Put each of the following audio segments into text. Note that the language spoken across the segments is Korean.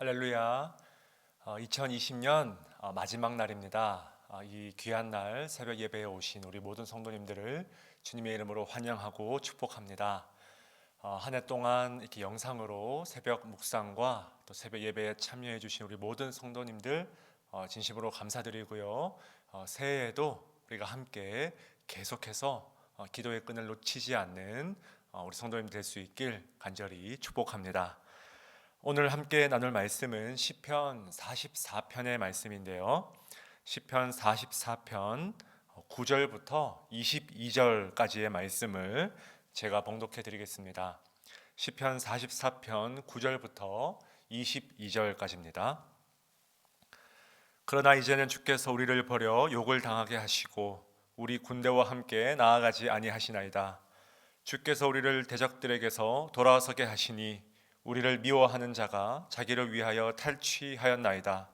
할렐루야. 2020년 마지막 날입니다. 이 귀한 날 새벽 예배에 오신 우리 모든 성도님들을 주님의 이름으로 환영하고 축복합니다. 한 해 동안 이렇게 영상으로 새벽 묵상과 또 새벽 예배에 참여해 주신 우리 모든 성도님들 진심으로 감사드리고요. 새해에도 우리가 함께 계속해서 기도의 끈을 놓치지 않는 우리 성도님 될 수 있길 간절히 축복합니다. 오늘 함께 나눌 말씀은 시편 44편의 말씀인데요. 시편 44편 9절부터 22절까지의 말씀을 제가 봉독해 드리겠습니다. 시편 44편 9절부터 22절까지입니다. 그러나 이제는 주께서 우리를 버려 욕을 당하게 하시고 우리 군대와 함께 나아가지 아니하시나이다. 주께서 우리를 대적들에게서 돌아서게 하시니 우리를 미워하는 자가 자기를 위하여 탈취하였나이다.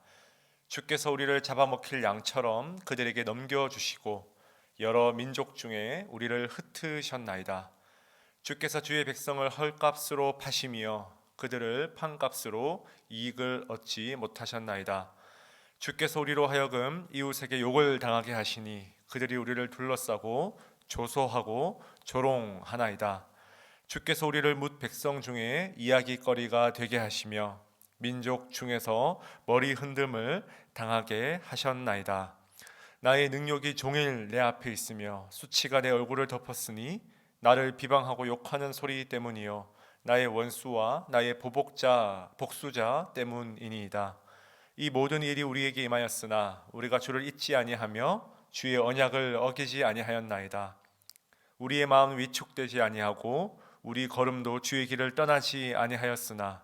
주께서 우리를 잡아먹힐 양처럼 그들에게 넘겨주시고 여러 민족 중에 우리를 흩으셨나이다. 주께서 주의 백성을 헐값으로 파시며 그들을 판값으로 이익을 얻지 못하셨나이다. 주께서 우리로 하여금 이웃에게 욕을 당하게 하시니 그들이 우리를 둘러싸고 조소하고 조롱하나이다. 주께서 우리를 뭇 백성 중에 이야기거리가 되게 하시며 민족 중에서 머리 흔듦을 당하게 하셨나이다. 나의 능욕이 종일 내 앞에 있으며 수치가 내 얼굴을 덮었으니 나를 비방하고 욕하는 소리 때문이요 나의 원수와 나의 복수자 때문이니이다. 이 모든 일이 우리에게 임하였으나 우리가 주를 잊지 아니하며 주의 언약을 어기지 아니하였나이다. 우리의 마음 위축되지 아니하고 우리 걸음도 주의 길을 떠나지 아니하였으나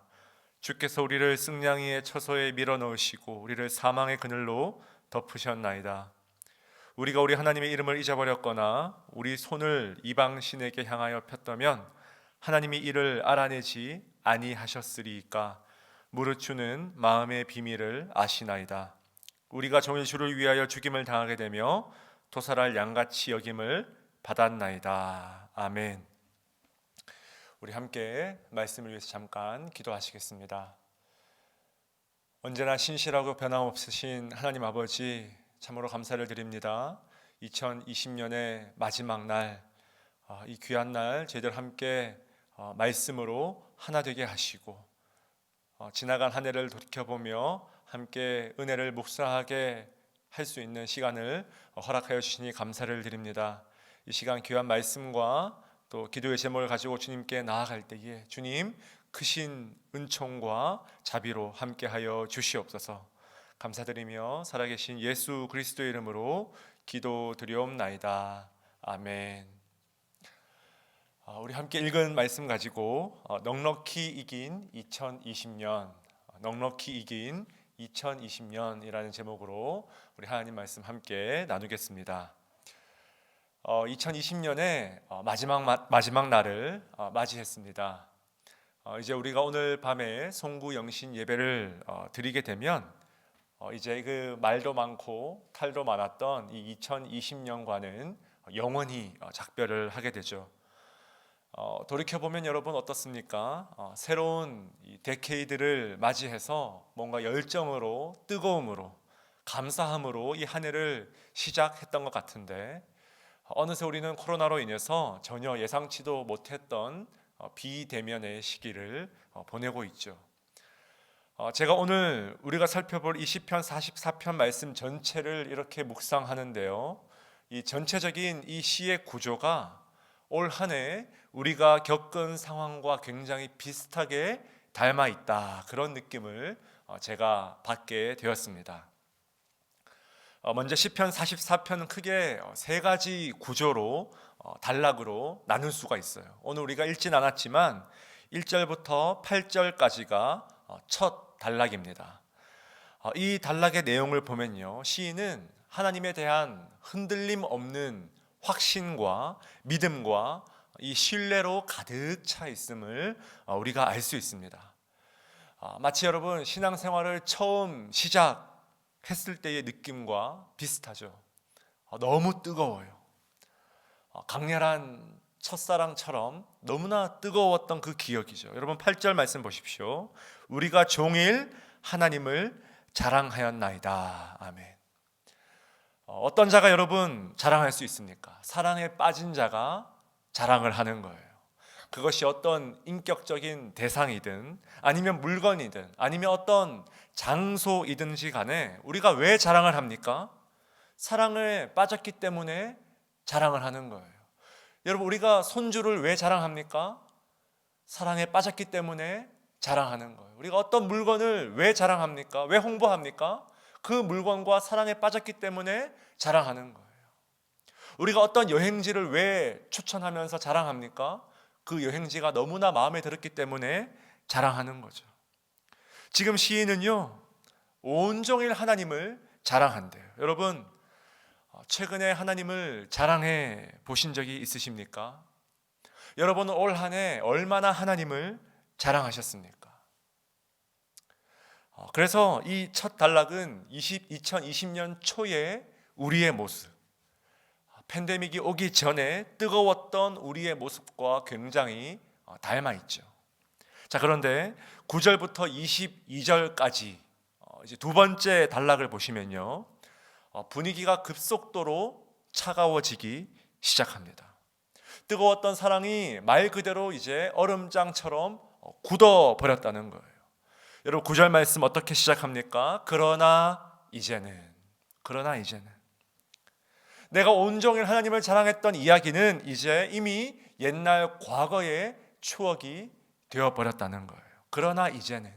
주께서 우리를 승냥이의 처소에 밀어넣으시고 우리를 사망의 그늘로 덮으셨나이다. 우리가 우리 하나님의 이름을 잊어버렸거나 우리 손을 이방 신에게 향하여 폈다면 하나님이 이를 알아내지 아니하셨으리이까. 무릇 주는 마음의 비밀을 아시나이다. 우리가 종일 주를 위하여 죽임을 당하게 되며 도살할 양같이 여김을 받았나이다. 아멘. 우리 함께 말씀을 위해서 잠깐 기도하시겠습니다. 언제나 신실하고 변함없으신 하나님 아버지, 참으로 감사를 드립니다. 2020년의 마지막 날, 이 귀한 날 저희들 함께 말씀으로 하나 되게 하시고 지나간 한 해를 돌이켜보며 함께 은혜를 묵상하게 할 수 있는 시간을 허락하여 주시니 감사를 드립니다. 이 시간 귀한 말씀과 또 기도의 제목을 가지고 주님께 나아갈 때에 주님 크신 은총과 자비로 함께하여 주시옵소서. 감사드리며 살아계신 예수 그리스도의 이름으로 기도드리옵나이다. 아멘. 우리 함께 읽은 말씀 가지고 넉넉히 이긴 2020년, 넉넉히 이긴 2020년이라는 제목으로 우리 하나님 말씀 함께 나누겠습니다. 2020년의 마지막 날을 맞이했습니다. 이제 우리가 오늘 밤에 송구 영신 예배를 드리게 되면 이제 그 말도 많고 탈도 많았던 이 2020년과는 영원히 작별을 하게 되죠. 돌이켜보면 여러분 어떻습니까? 새로운 이 데케이드를 맞이해서 뭔가 열정으로, 뜨거움으로, 감사함으로 이 한 해를 시작했던 것 같은데 어느새 우리는 코로나로 인해서 전혀 예상치도 못했던 비대면의 시기를 보내고 있죠. 제가 오늘 우리가 살펴볼 이 시편 44편 말씀 전체를 이렇게 묵상하는데요, 이 전체적인 이 시의 구조가 올 한 해 우리가 겪은 상황과 굉장히 비슷하게 닮아 있다, 그런 느낌을 제가 받게 되었습니다. 먼저 시편 44편은 크게 세 가지 구조로 단락으로 나눌 수가 있어요. 오늘 우리가 읽진 않았지만 1절부터 8절까지가 첫 단락입니다. 이 단락의 내용을 보면요, 시인은 하나님에 대한 흔들림 없는 확신과 믿음과 이 신뢰로 가득 차 있음을 우리가 알 수 있습니다. 마치 여러분 신앙생활을 처음 시작했을 때의 느낌과 비슷하죠. 너무 뜨거워요. 강렬한 첫사랑처럼 너무나 뜨거웠던 그 기억이죠. 여러분 8절 말씀 보십시오. 우리가 종일 하나님을 자랑하였나이다. 아멘. 어떤 자가 여러분 자랑할 수 있습니까? 사랑에 빠진 자가 자랑을 하는 거예요. 그것이 어떤 인격적인 대상이든 아니면 물건이든 아니면 어떤 장소이든지 간에 우리가 왜 자랑을 합니까? 사랑에 빠졌기 때문에 자랑을 하는 거예요. 여러분, 우리가 손주를 왜 자랑합니까? 사랑에 빠졌기 때문에 자랑하는 거예요. 우리가 어떤 물건을 왜 자랑합니까? 왜 홍보합니까? 그 물건과 사랑에 빠졌기 때문에 자랑하는 거예요. 우리가 어떤 여행지를 왜 추천하면서 자랑합니까? 그 여행지가 너무나 마음에 들었기 때문에 자랑하는 거죠. 지금 시인은요, 온종일 하나님을 자랑한대요. 여러분, 최근에 하나님을 자랑해 보신 적이 있으십니까? 여러분은 올 한 해 얼마나 하나님을 자랑하셨습니까? 그래서 이 첫 단락은 2020년 초에 우리의 모습, 팬데믹이 오기 전에 뜨거웠던 우리의 모습과 굉장히 닮아 있죠. 자, 그런데 9절부터 22절까지 이제 두 번째 단락을 보시면요, 분위기가 급속도로 차가워지기 시작합니다. 뜨거웠던 사랑이 말 그대로 이제 얼음장처럼 굳어 버렸다는 거예요. 여러분, 9절 말씀 어떻게 시작합니까? 그러나 이제는 내가 온종일 하나님을 자랑했던 이야기는 이제 이미 옛날 과거의 추억이 되어버렸다는 거예요. 그러나 이제는,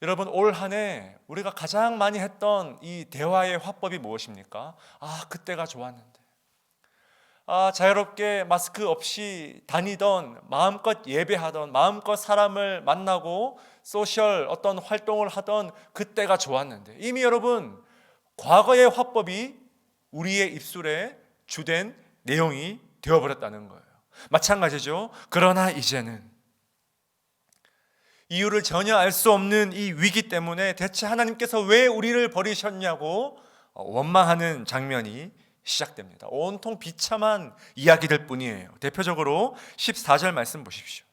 여러분, 올 한 해 우리가 가장 많이 했던 이 대화의 화법이 무엇입니까? 그때가 좋았는데, 자유롭게 마스크 없이 다니던, 마음껏 예배하던, 마음껏 사람을 만나고 소셜 어떤 활동을 하던 그때가 좋았는데, 이미 여러분 과거의 화법이 우리의 입술에 주된 내용이 되어버렸다는 거예요. 마찬가지죠. 그러나 이제는, 이유를 전혀 알 수 없는 이 위기 때문에 대체 하나님께서 왜 우리를 버리셨냐고 원망하는 장면이 시작됩니다. 온통 비참한 이야기들 뿐이에요. 대표적으로 14절 말씀 보십시오.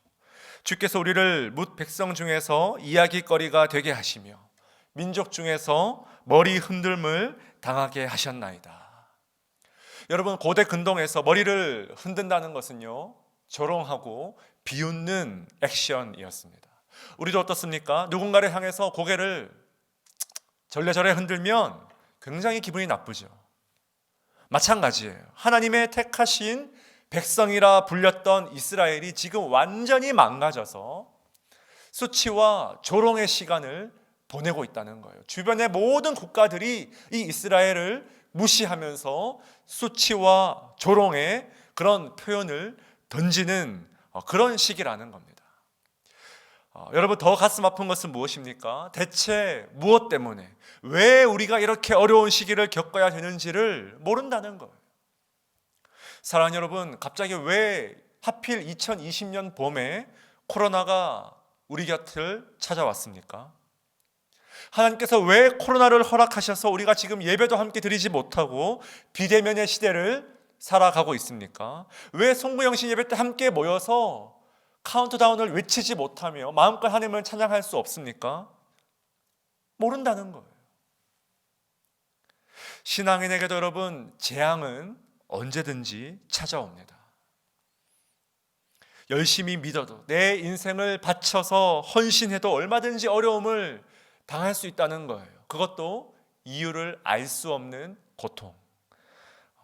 주께서 우리를 뭇 백성 중에서 이야기거리가 되게 하시며 민족 중에서 머리 흔들림을 당하게 하셨나이다. 여러분, 고대 근동에서 머리를 흔든다는 것은요, 조롱하고 비웃는 액션이었습니다. 우리도 어떻습니까? 누군가를 향해서 고개를 절레절레 흔들면 굉장히 기분이 나쁘죠. 마찬가지예요. 하나님의 택하신 백성이라 불렸던 이스라엘이 지금 완전히 망가져서 수치와 조롱의 시간을 보내고 있다는 거예요. 주변의 모든 국가들이 이 이스라엘을 무시하면서 수치와 조롱의 그런 표현을 던지는 그런 시기라는 겁니다. 여러분, 더 가슴 아픈 것은 무엇입니까? 대체 무엇 때문에, 왜 우리가 이렇게 어려운 시기를 겪어야 되는지를 모른다는 거예요. 사랑하는 여러분, 갑자기 왜 하필 2020년 봄에 코로나가 우리 곁을 찾아왔습니까? 하나님께서 왜 코로나를 허락하셔서 우리가 지금 예배도 함께 드리지 못하고 비대면의 시대를 살아가고 있습니까? 왜 송구영신 예배 때 함께 모여서 카운트다운을 외치지 못하며 마음껏 하나님을 찬양할 수 없습니까? 모른다는 거예요. 신앙인에게도 여러분, 재앙은 언제든지 찾아옵니다. 열심히 믿어도, 내 인생을 바쳐서 헌신해도 얼마든지 어려움을 당할 수 있다는 거예요. 그것도 이유를 알 수 없는 고통.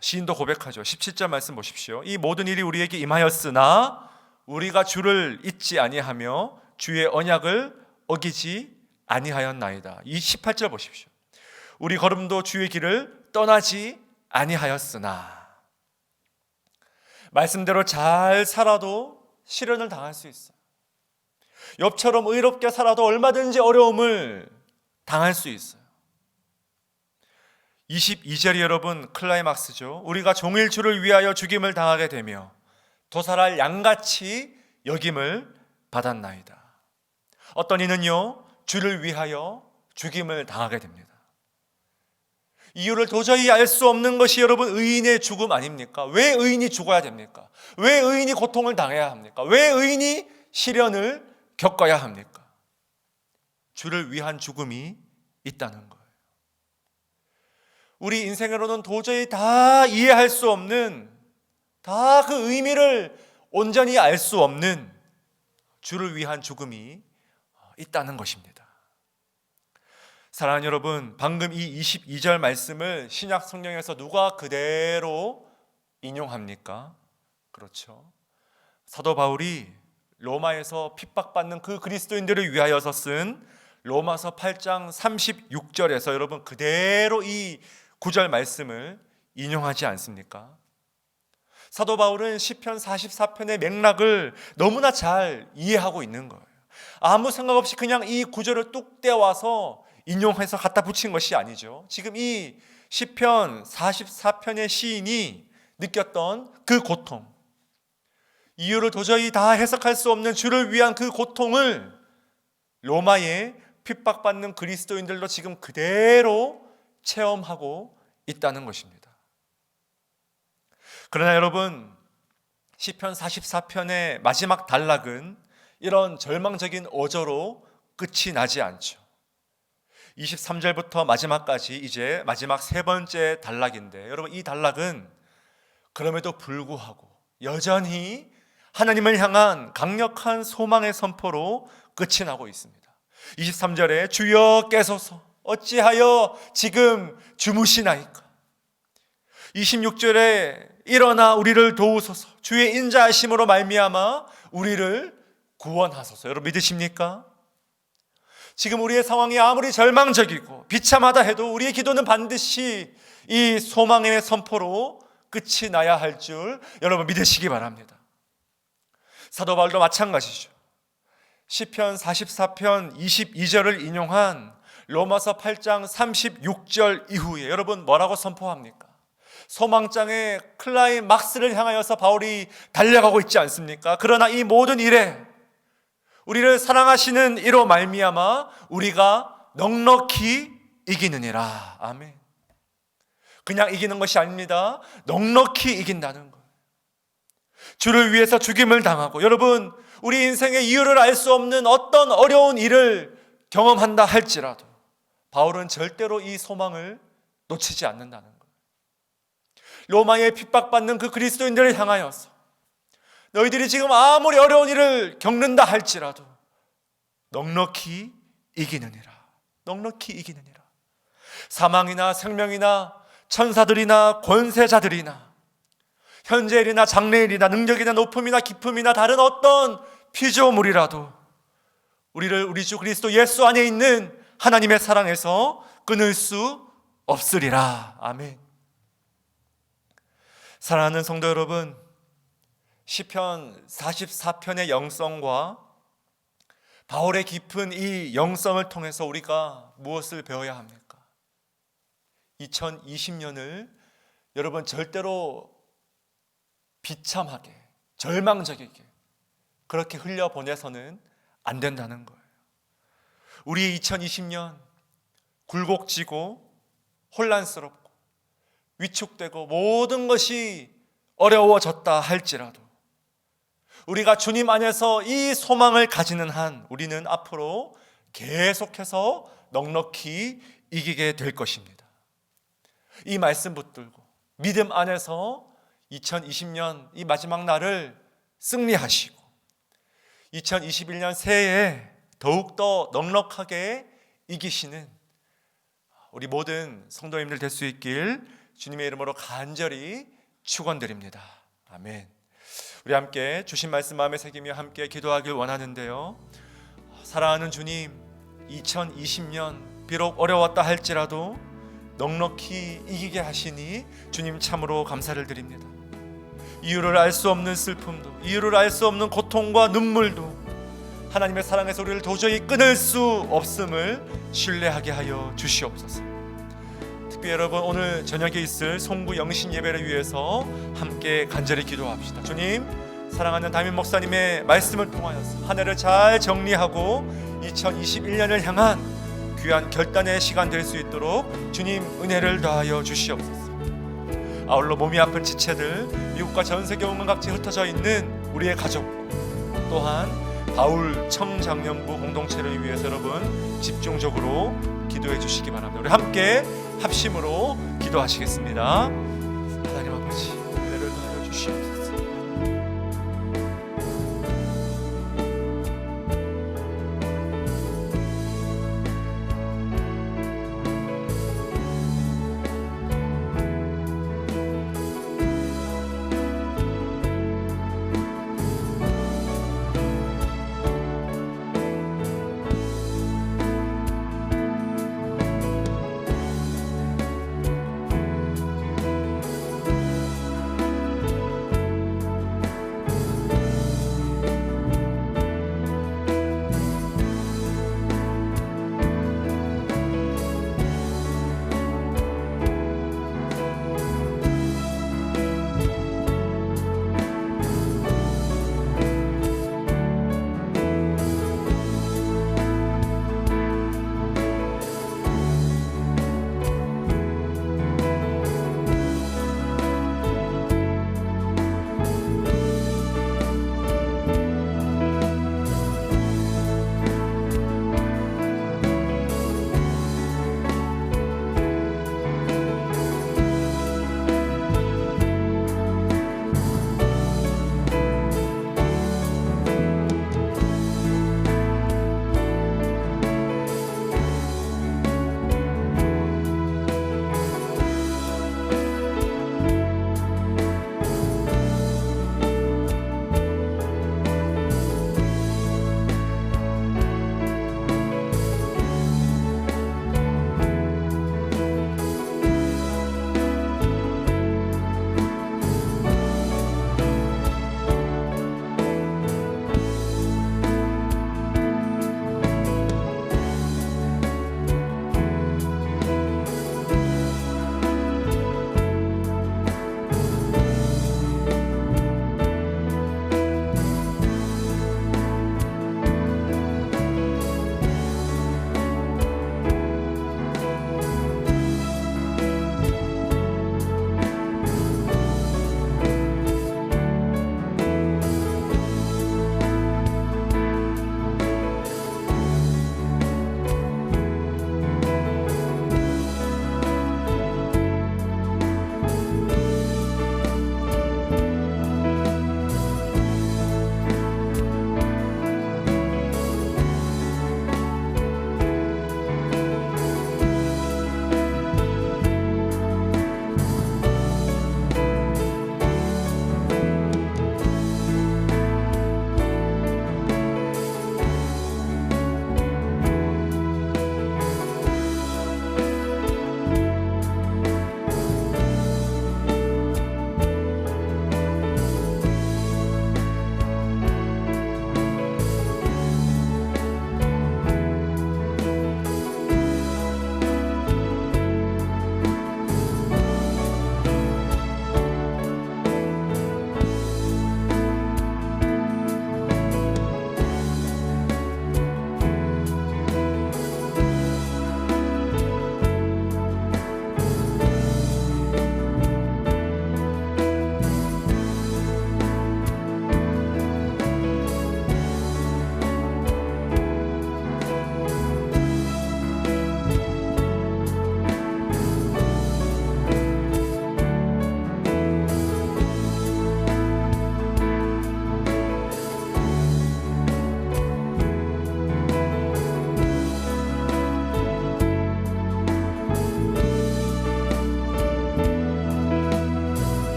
시인도 고백하죠. 17절 말씀 보십시오. 이 모든 일이 우리에게 임하였으나 우리가 주를 잊지 아니하며 주의 언약을 어기지 아니하였나이다. 이 18절 보십시오. 우리 걸음도 주의 길을 떠나지 아니하였으나, 말씀대로 잘 살아도 시련을 당할 수 있어요. 욥처럼 의롭게 살아도 얼마든지 어려움을 당할 수 있어요. 22절이 여러분 클라이막스죠. 우리가 종일 주를 위하여 죽임을 당하게 되며 도살할 양같이 여김을 받았나이다. 어떤 이는요, 주를 위하여 죽임을 당하게 됩니다. 이유를 도저히 알 수 없는 것이 여러분 의인의 죽음 아닙니까? 왜 의인이 죽어야 됩니까? 왜 의인이 고통을 당해야 합니까? 왜 의인이 시련을 겪어야 합니까? 주를 위한 죽음이 있다는 거예요. 우리 인생으로는 도저히 다 이해할 수 없는, 다 그 의미를 온전히 알 수 없는 주를 위한 죽음이 있다는 것입니다. 사랑하는 여러분, 방금 이 22절 말씀을 신약 성경에서 누가 그대로 인용합니까? 그렇죠. 사도 바울이 로마에서 핍박받는 그 그리스도인들을 위하여서 쓴 로마서 8장 36절에서 여러분 그대로 이 9절 말씀을 인용하지 않습니까? 사도 바울은 시편 44편의 맥락을 너무나 잘 이해하고 있는 거예요. 아무 생각 없이 그냥 이 구절을 뚝 떼와서 인용해서 갖다 붙인 것이 아니죠. 지금 이 시편 44편의 시인이 느꼈던 그 고통, 이유를 도저히 다 해석할 수 없는 주를 위한 그 고통을 로마의 핍박받는 그리스도인들도 지금 그대로 체험하고 있다는 것입니다. 그러나 여러분, 시편 44편의 마지막 단락은 이런 절망적인 어조로 끝이 나지 않죠. 23절부터 마지막까지 이제 마지막 세 번째 단락인데, 여러분 이 단락은 그럼에도 불구하고 여전히 하나님을 향한 강력한 소망의 선포로 끝이 나고 있습니다. 23절에 주여 깨소서 어찌하여 지금 주무시나이까. 26절에 일어나 우리를 도우소서 주의 인자하심으로 말미암아 우리를 구원하소서. 여러분 믿으십니까? 지금 우리의 상황이 아무리 절망적이고 비참하다 해도 우리의 기도는 반드시 이 소망의 선포로 끝이 나야 할 줄 여러분 믿으시기 바랍니다. 사도 바울도 마찬가지죠. 시편 44편 22절을 인용한 로마서 8장 36절 이후에 여러분 뭐라고 선포합니까? 소망장의 클라이막스를 향하여서 바울이 달려가고 있지 않습니까? 그러나 이 모든 일에 우리를 사랑하시는 이로 말미암아 우리가 넉넉히 이기느니라. 아멘. 그냥 이기는 것이 아닙니다. 넉넉히 이긴다는 것. 주를 위해서 죽임을 당하고, 여러분 우리 인생의 이유를 알 수 없는 어떤 어려운 일을 경험한다 할지라도 바울은 절대로 이 소망을 놓치지 않는다는 거예요. 로마에 핍박받는 그 그리스도인들을 향하여서 너희들이 지금 아무리 어려운 일을 겪는다 할지라도 넉넉히 이기느니라. 넉넉히 이기느니라. 사망이나 생명이나 천사들이나 권세자들이나 현재일이나 장래일이나 능력이나 높음이나 깊음이나 다른 어떤 피조물이라도 우리를 우리 주 그리스도 예수 안에 있는 하나님의 사랑에서 끊을 수 없으리라. 아멘. 사랑하는 성도 여러분, 시편 44편의 영성과 바울의 깊은 이 영성을 통해서 우리가 무엇을 배워야 합니까? 2020년을 여러분 절대로 비참하게, 절망적이게 그렇게 흘려보내서는 안 된다는 거예요. 우리의 2020년 굴곡지고 혼란스럽고 위축되고 모든 것이 어려워졌다 할지라도 우리가 주님 안에서 이 소망을 가지는 한 우리는 앞으로 계속해서 넉넉히 이기게 될 것입니다. 이 말씀 붙들고 믿음 안에서 2020년 이 마지막 날을 승리하시고 2021년 새해에 더욱더 넉넉하게 이기시는 우리 모든 성도님들 될 수 있길 주님의 이름으로 간절히 축원드립니다. 아멘. 우리 함께 주신 말씀 마음에 새기며 함께 기도하길 원하는데요. 사랑하는 주님, 2020년 비록 어려웠다 할지라도 넉넉히 이기게 하시니 주님 참으로 감사를 드립니다. 이유를 알 수 없는 슬픔도, 이유를 알 수 없는 고통과 눈물도 하나님의 사랑에서 우리를 도저히 끊을 수 없음을 신뢰하게 하여 주시옵소서. 특히 여러분 오늘 저녁에 있을 송구 영신 예배를 위해서 함께 간절히 기도합시다. 주님, 사랑하는 담임 목사님의 말씀을 통하여서 한 해를 잘 정리하고 2021년을 향한 귀한 결단의 시간 될 수 있도록 주님 은혜를 더하여 주시옵소서. 아울러 몸이 아픈 지체들, 미국과 전 세계 온갖 각지에 흩어져 있는 우리의 가족, 또한 바울 청장년부 공동체를 위해서 여러분 집중적으로 기도해 주시기 바랍니다. 우리 함께 합심으로 기도하시겠습니다.